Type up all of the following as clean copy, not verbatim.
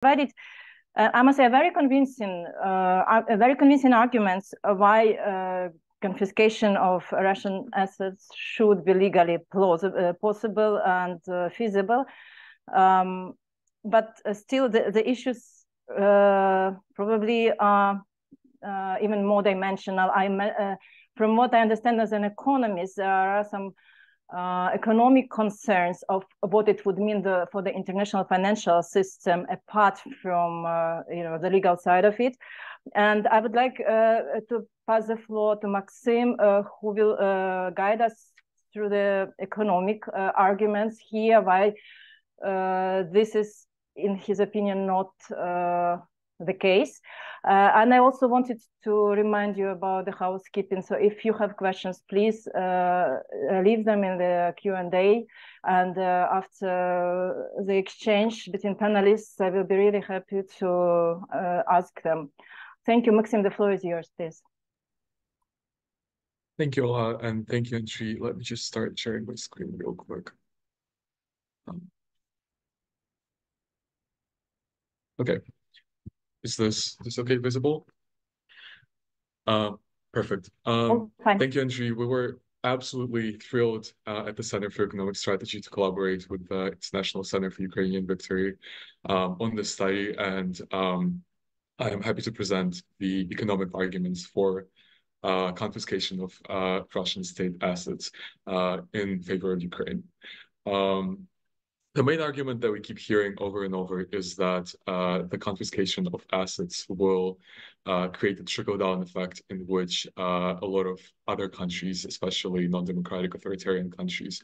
provided, I must say, very convincing arguments why confiscation of Russian assets should be legally possible and feasible. But still, the issues probably are even more dimensional. From what I understand as an economist, there are some economic concerns of what it would mean for the international financial system apart from the legal side of it. And I would like to pass the floor to Maksym, who will guide us through the economic arguments here, why this is, in his opinion, not the case. And I also wanted to remind you about the housekeeping. So if you have questions, please leave them in the Q&A. And after the exchange between panelists, I will be really happy to ask them. Thank you, Maksym. The floor is yours, please. Thank you, Ola, and thank you, Andriy. Let me just start sharing my screen real quick. Okay. Is this okay visible? Perfect. Thank you, Andriy. We were absolutely thrilled at the Center for Economic Strategy to collaborate with the International Center for Ukrainian Victory on this study, and I am happy to present the economic arguments for confiscation of Russian state assets in favor of Ukraine. The main argument that we keep hearing over and over is that the confiscation of assets will create a trickle-down effect in which a lot of other countries, especially non-democratic authoritarian countries,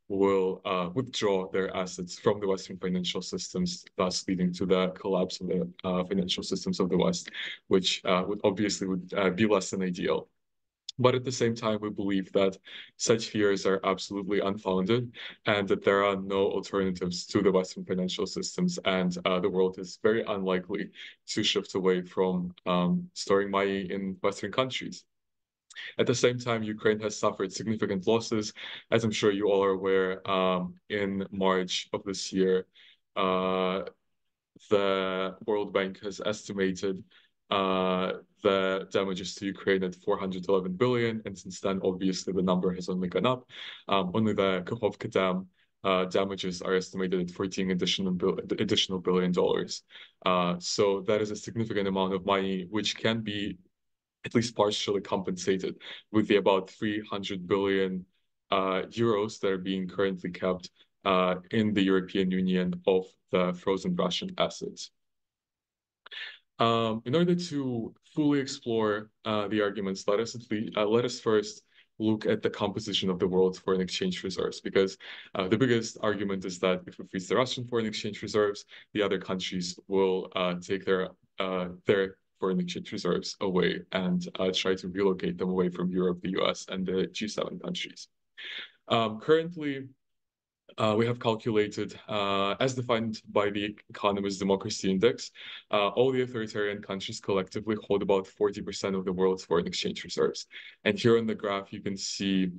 will withdraw their assets from the Western financial systems, thus leading to the collapse of the financial systems of the West, which would obviously be less than ideal. But at the same time, we believe that such fears are absolutely unfounded and that there are no alternatives to the Western financial systems, and the world is very unlikely to shift away from storing money in Western countries. At the same time, Ukraine has suffered significant losses. As I'm sure you all are aware, in March of this year, the World Bank has estimated the damages to Ukraine at 411 billion, and since then, obviously, the number has only gone up. Only the Kakhovka Dam damages are estimated at $14 additional billion. So that is a significant amount of money, which can be at least partially compensated with the about 300 billion euros that are being currently kept in the European Union of the frozen Russian assets. In order to fully explore the arguments, let us first look at the composition of the world's foreign exchange reserves, because the biggest argument is that if we freeze the Russian foreign exchange reserves, the other countries will take their foreign exchange reserves away and try to relocate them away from Europe, the US, and the G7 countries. Currently, we have calculated, as defined by the Economist Democracy Index, all the authoritarian countries collectively hold about 40% of the world's foreign exchange reserves. And here on the graph, you can see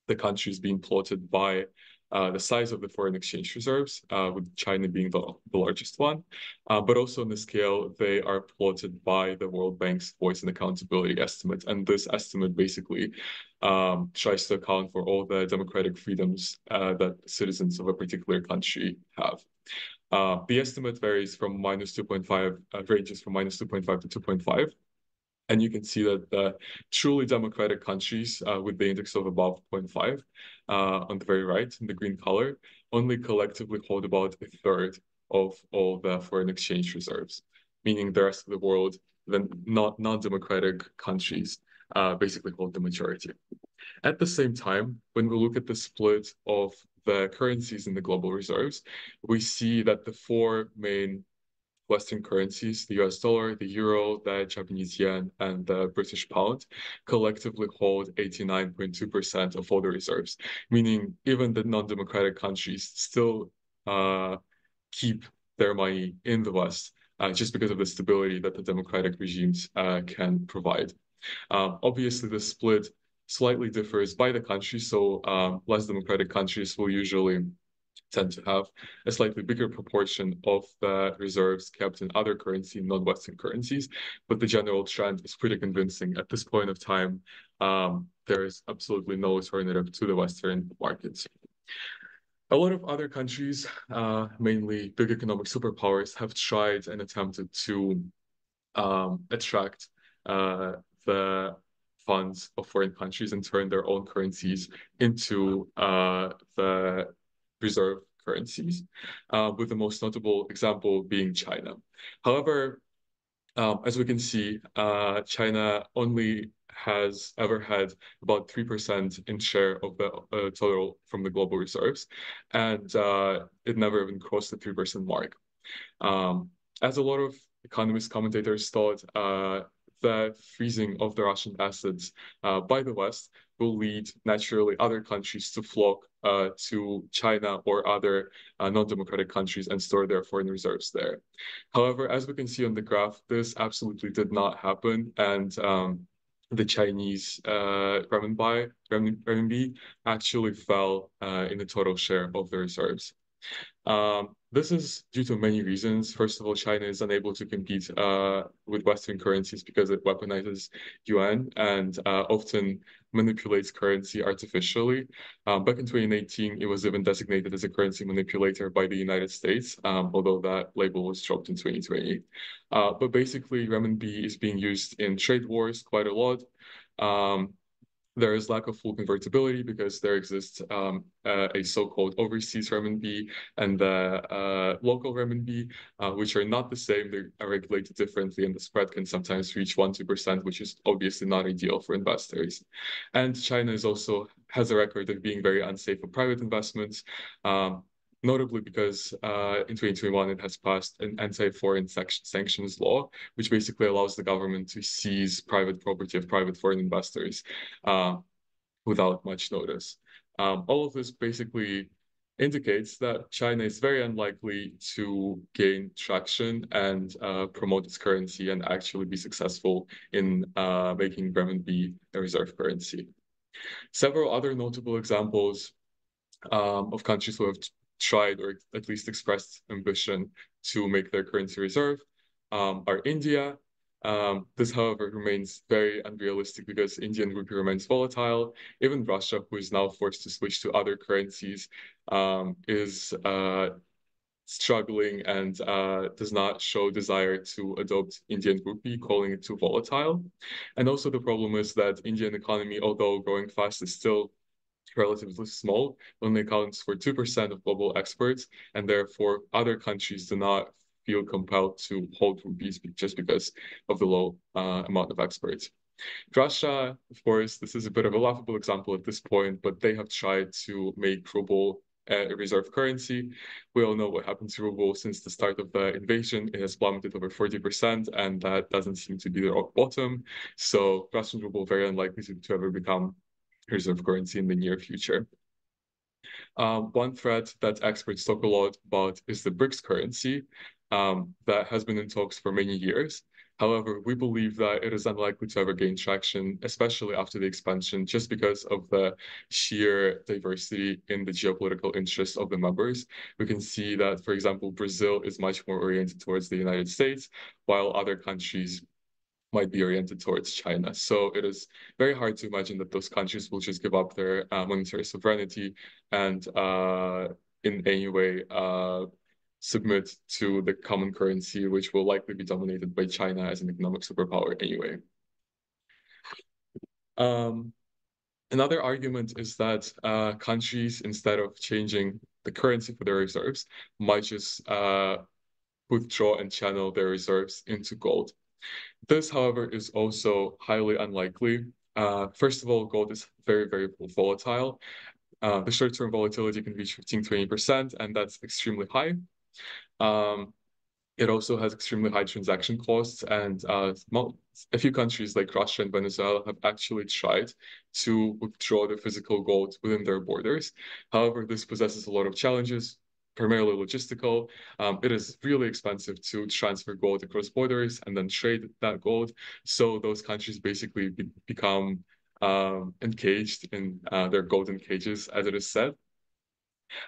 the countries being plotted by the size of the foreign exchange reserves, with China being the largest one. But also on the scale, they are plotted by the World Bank's Voice and Accountability Estimate. And this estimate basically tries to account for all the democratic freedoms that citizens of a particular country have. The estimate varies from -2.5, ranges from -2.5 to 2.5. And you can see that the truly democratic countries with the index of above 0.5 on the very right in the green color only collectively hold about a third of all the foreign exchange reserves, meaning the rest of the world, the non-democratic countries, basically hold the majority. At the same time, when we look at the split of the currencies in the global reserves, we see that the four main Western currencies, the US dollar, the euro, the Japanese yen, and the British pound, collectively hold 89.2% of all the reserves, meaning even the non-democratic countries still keep their money in the West just because of the stability that the democratic regimes can provide. Obviously, the split slightly differs by the country, so less democratic countries will usually tend to have a slightly bigger proportion of the reserves kept in other currency, non-Western currencies. But the general trend is pretty convincing. At this point of time, there is absolutely no alternative to the Western markets. A lot of other countries, mainly big economic superpowers, have tried and attempted to attract the funds of foreign countries and turn their own currencies into the reserve currencies, with the most notable example being China. However, as we can see, China only has ever had about 3% in share of the total from the global reserves, and it never even crossed the 3% mark. As a lot of economist commentators thought, the freezing of the Russian assets by the West will lead naturally other countries to flock to China or other non-democratic countries and store their foreign reserves there. However, as we can see on the graph, this absolutely did not happen, and the Chinese renminbi actually fell in the total share of the reserves. This is due to many reasons. First of all, China is unable to compete with Western currencies because it weaponizes yuan and often manipulates currency artificially. Back in 2018, it was even designated as a currency manipulator by the United States, although that label was dropped in 2020. But basically, renminbi is being used in trade wars quite a lot. There is lack of full convertibility because there exists a so-called overseas renminbi and the local renminbi, which are not the same. They are regulated differently, and the spread can sometimes reach 1-2%, which is obviously not ideal for investors. And China is also has a record of being very unsafe for private investments. Notably because in 2021 it has passed an anti-foreign sanctions law, which basically allows the government to seize private property of private foreign investors without much notice. All of this basically indicates that China is very unlikely to gain traction and promote its currency and actually be successful in making renminbi a reserve currency. Several other notable examples of countries who have tried or at least expressed ambition to make their currency reserve are India. This, however, remains very unrealistic because Indian rupee remains volatile. Even Russia, who is now forced to switch to other currencies, is struggling and does not show desire to adopt Indian rupee, calling it too volatile. And also the problem is that Indian economy, although growing fast, is still relatively small, only accounts for 2% of global exports, and therefore other countries do not feel compelled to hold rupees just because of the low amount of exports. Russia, of course, this is a bit of a laughable example at this point, but they have tried to make ruble a reserve currency. We all know what happened to ruble since the start of the invasion. It has plummeted over 40%, and that doesn't seem to be the rock bottom. So Russian ruble very unlikely to ever become reserve currency in the near future. One threat that experts talk a lot about is the BRICS currency that has been in talks for many years. However, we believe that it is unlikely to ever gain traction, especially after the expansion, just because of the sheer diversity in the geopolitical interests of the members. We can see that, for example, Brazil is much more oriented towards the United States, while other countries might be oriented towards China. So it is very hard to imagine that those countries will just give up their monetary sovereignty and in any way submit to the common currency, which will likely be dominated by China as an economic superpower anyway. Another argument is that countries, instead of changing the currency for their reserves, might just withdraw and channel their reserves into gold. This, however, is also highly unlikely. First of all, gold is very, very volatile. The short-term volatility can reach 15-20%, and that's extremely high. It also has extremely high transaction costs, and a few countries like Russia and Venezuela have actually tried to withdraw the physical gold within their borders. However, this possesses a lot of challenges, primarily logistical. It is really expensive to transfer gold across borders and then trade that gold. So those countries basically become encaged in their golden cages, as it is said.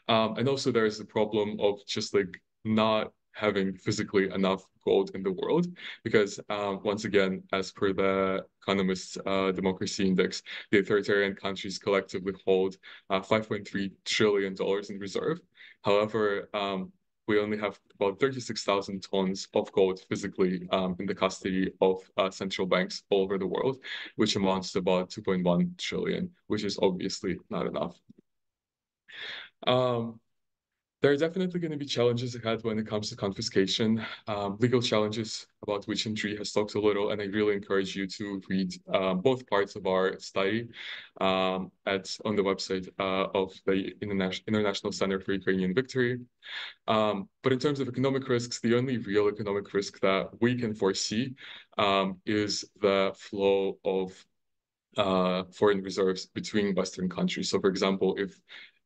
And also there is the problem of just like not having physically enough gold in the world, because once again, as per the Economist Democracy Index, the authoritarian countries collectively hold $5.3 trillion in reserve. However, we only have about 36,000 tons of gold physically in the custody of central banks all over the world, which amounts to about 2.1 trillion, which is obviously not enough. There are definitely going to be challenges ahead when it comes to confiscation, legal challenges about which Andriy has talked a little, and I really encourage you to read both parts of our study on the website of the International Center for Ukrainian Victory. But in terms of economic risks, the only real economic risk that we can foresee is the flow of foreign reserves between Western countries. So, for example, if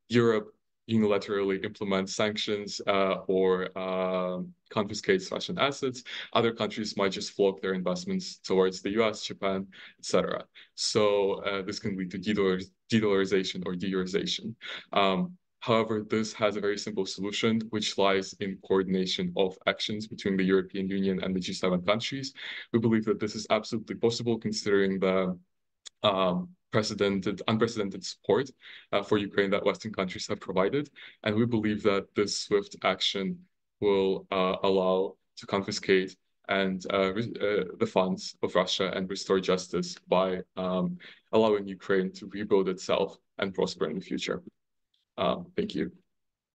Europe unilaterally implements sanctions or confiscates Russian assets, other countries might just flock their investments towards the US, Japan, etc. So this can lead to de-dollarization or de-eurization. However, this has a very simple solution, which lies in coordination of actions between the European Union and the G7 countries. We believe that this is absolutely possible considering the unprecedented support for Ukraine that Western countries have provided. And we believe that this swift action will allow to confiscate and the funds of Russia and restore justice by allowing Ukraine to rebuild itself and prosper in the future. Thank you.